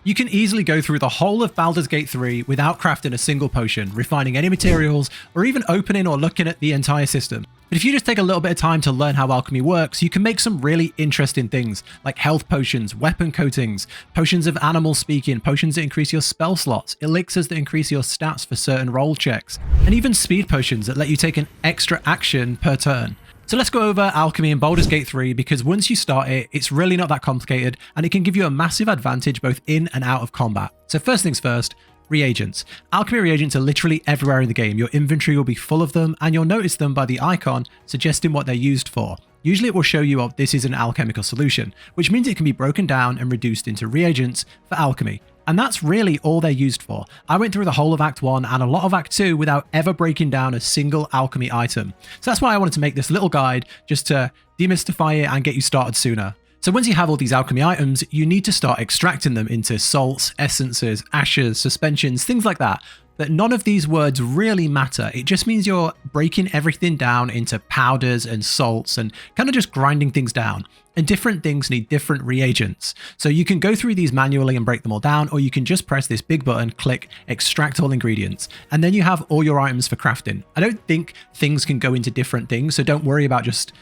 You can easily go through the whole of Baldur's Gate 3 without crafting a single potion, refining any materials, or even opening or looking at the entire system. But if you just take a little bit of time to learn how alchemy works, you can make some really interesting things, like health potions, weapon coatings, potions of animal speaking, potions that increase your spell slots, elixirs that increase your stats for certain roll checks, and even speed potions that let you take an extra action per turn. So let's go over alchemy in Baldur's Gate 3, because once you start it, it's really not that complicated, and it can give you a massive advantage both in and out of combat. So first things first, reagents. Alchemy reagents are literally everywhere in the game. Your inventory will be full of them, and you'll notice them by the icon suggesting what they're used for. Usually it will show you, oh, this is an alchemical solution, which means it can be broken down and reduced into reagents for alchemy. And that's really all they're used for. I went through the whole of Act 1 and a lot of Act 2 without ever breaking down a single alchemy item. So that's why I wanted to make this little guide, just to demystify it and get you started sooner. So once you have all these alchemy items, you need to start extracting them into salts, essences, ashes, suspensions, things like that. But none of these words really matter. It just means you're breaking everything down into powders and salts and kind of just grinding things down. And different things need different reagents. So you can go through these manually and break them all down, or you can just press this big button, click extract all ingredients, and then you have all your items for crafting. I don't think things can go into different things, so don't worry about just,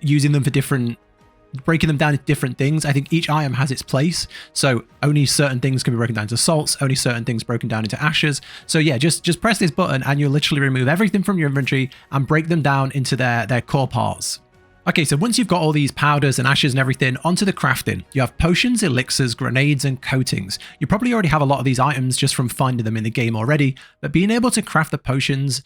using them for breaking them down into different things. I think each item has its place. So only certain things can be broken down into salts, only certain things broken down into ashes. So yeah, just press this button and you'll literally remove everything from your inventory and break them down into their core parts. Okay, so once you've got all these powders and ashes and everything, onto the crafting. You have potions, elixirs, grenades, and coatings. You probably already have a lot of these items just from finding them in the game already, but being able to craft the potions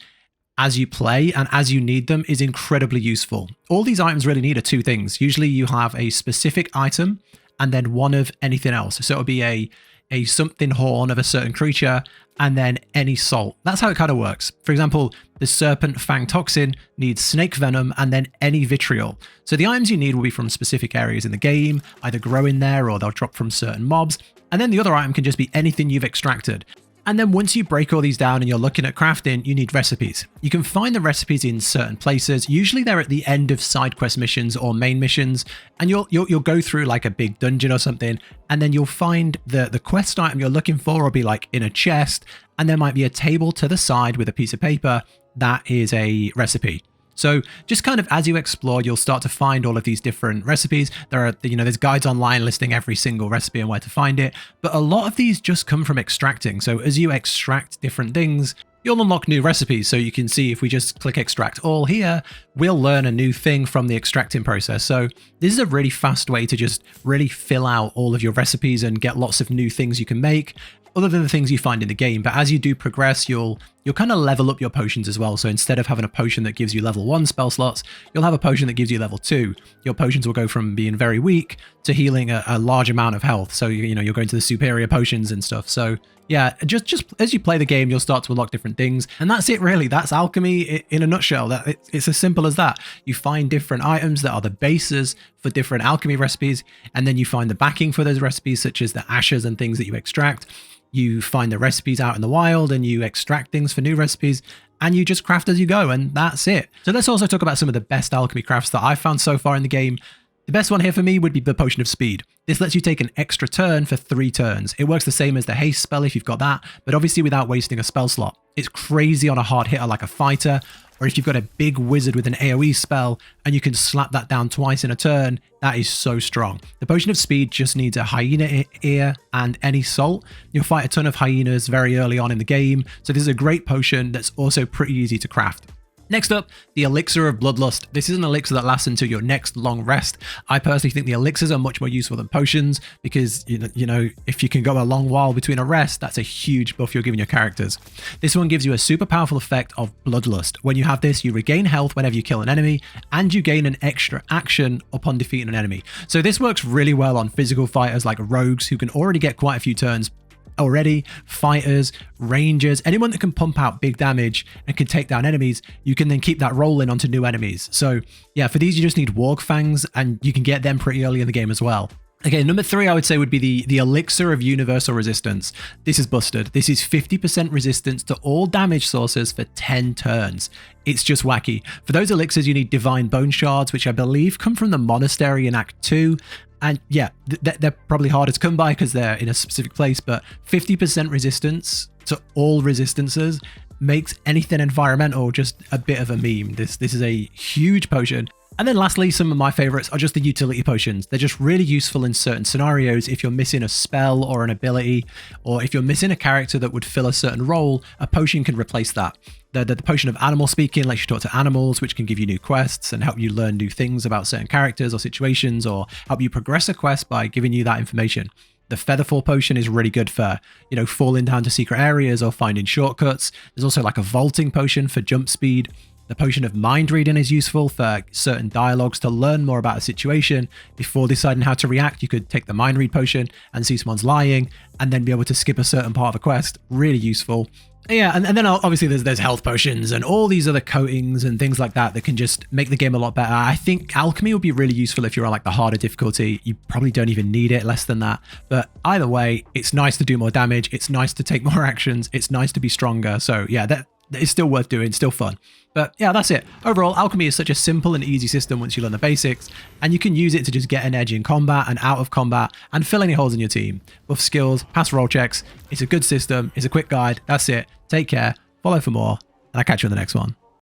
as you play and as you need them is incredibly useful. All these items really need are two things. Usually you have a specific item and then one of anything else. So it'll be a something horn of a certain creature and then any salt. That's how it kind of works. For example, the serpent fang toxin needs snake venom and then any vitriol. So the items you need will be from specific areas in the game, either grow in there or they'll drop from certain mobs. And then the other item can just be anything you've extracted. And then once you break all these down and you're looking at crafting, you need recipes. You can find the recipes in certain places. Usually they're at the end of side quest missions or main missions, and you'll go through like a big dungeon or something, and then you'll find the quest item you're looking for will be like in a chest, and there might be a table to the side with a piece of paper that is a recipe. So just kind of as you explore, you'll start to find all of these different recipes. There's guides online listing every single recipe and where to find it. But a lot of these just come from extracting. So as you extract different things, you'll unlock new recipes. So you can see if we just click extract all here, we'll learn a new thing from the extracting process. So this is a really fast way to just really fill out all of your recipes and get lots of new things you can make, other than the things you find in the game. But as you do progress, you'll kind of level up your potions as well. So instead of having a potion that gives you level 1 spell slots, you'll have a potion that gives you level 2. Your potions will go from being very weak to healing a large amount of health. So you're going to the superior potions and stuff. So yeah, just as you play the game, you'll start to unlock different things. And that's it really. That's alchemy in a nutshell. It's as simple as that. You find different items that are the bases for different alchemy recipes, and then you find the backing for those recipes, such as the ashes and things that you extract. You find the recipes out in the wild and you extract things for new recipes, and you just craft as you go, and that's it. So let's also talk about some of the best alchemy crafts that I've found so far in the game. The best one here for me would be the Potion of Speed. This lets you take an extra turn for 3 turns. It works the same as the haste spell if you've got that, but obviously without wasting a spell slot. It's crazy on a hard hitter like a fighter, or if you've got a big wizard with an AoE spell and you can slap that down twice in a turn, that is so strong. The Potion of Speed just needs a hyena ear and any salt. You'll fight a ton of hyenas very early on in the game, so this is a great potion that's also pretty easy to craft. Next up, the Elixir of Bloodlust. This is an elixir that lasts until your next long rest. I personally think the elixirs are much more useful than potions because, if you can go a long while between a rest, that's a huge buff you're giving your characters. This one gives you a super powerful effect of Bloodlust. When you have this, you regain health whenever you kill an enemy, and you gain an extra action upon defeating an enemy. So this works really well on physical fighters like rogues who can already get quite a few turns already, fighters, rangers, anyone that can pump out big damage and can take down enemies. You can then keep that rolling onto new enemies. So yeah, for these you just need Warg Fangs, and you can get them pretty early in the game as well. Okay, number 3 I would say would be the Elixir of Universal Resistance. This is busted. This is 50% resistance to all damage sources for 10 turns. It's just wacky. For those elixirs you need Divine Bone Shards, which I believe come from the monastery in Act 2, And yeah, they're probably harder to come by because they're in a specific place, but 50% resistance to all resistances makes anything environmental just a bit of a meme. This is a huge potion. And then lastly, some of my favorites are just the utility potions. They're just really useful in certain scenarios. If you're missing a spell or an ability, or if you're missing a character that would fill a certain role, a potion can replace that. The potion of animal speaking lets you talk to animals, which can give you new quests and help you learn new things about certain characters or situations, or help you progress a quest by giving you that information. The Featherfall potion is really good for, falling down to secret areas or finding shortcuts. There's also like a vaulting potion for jump speed. The potion of mind reading is useful for certain dialogues to learn more about a situation. Before deciding how to react, you could take the mind read potion and see someone's lying and then be able to skip a certain part of a quest. Really useful. Yeah, and then obviously there's health potions and all these other coatings and things like that can just make the game a lot better. I think alchemy would be really useful if you're on like the harder difficulty. You probably don't even need it less than that. But either way, it's nice to do more damage. It's nice to take more actions. It's nice to be stronger. So yeah, that is still worth doing, still fun. But yeah, that's it. Overall, alchemy is such a simple and easy system once you learn the basics, and you can use it to just get an edge in combat and out of combat and fill any holes in your team. Buff skills, pass roll checks. It's a good system. It's a quick guide. That's it. Take care. Follow for more, and I'll catch you in the next one.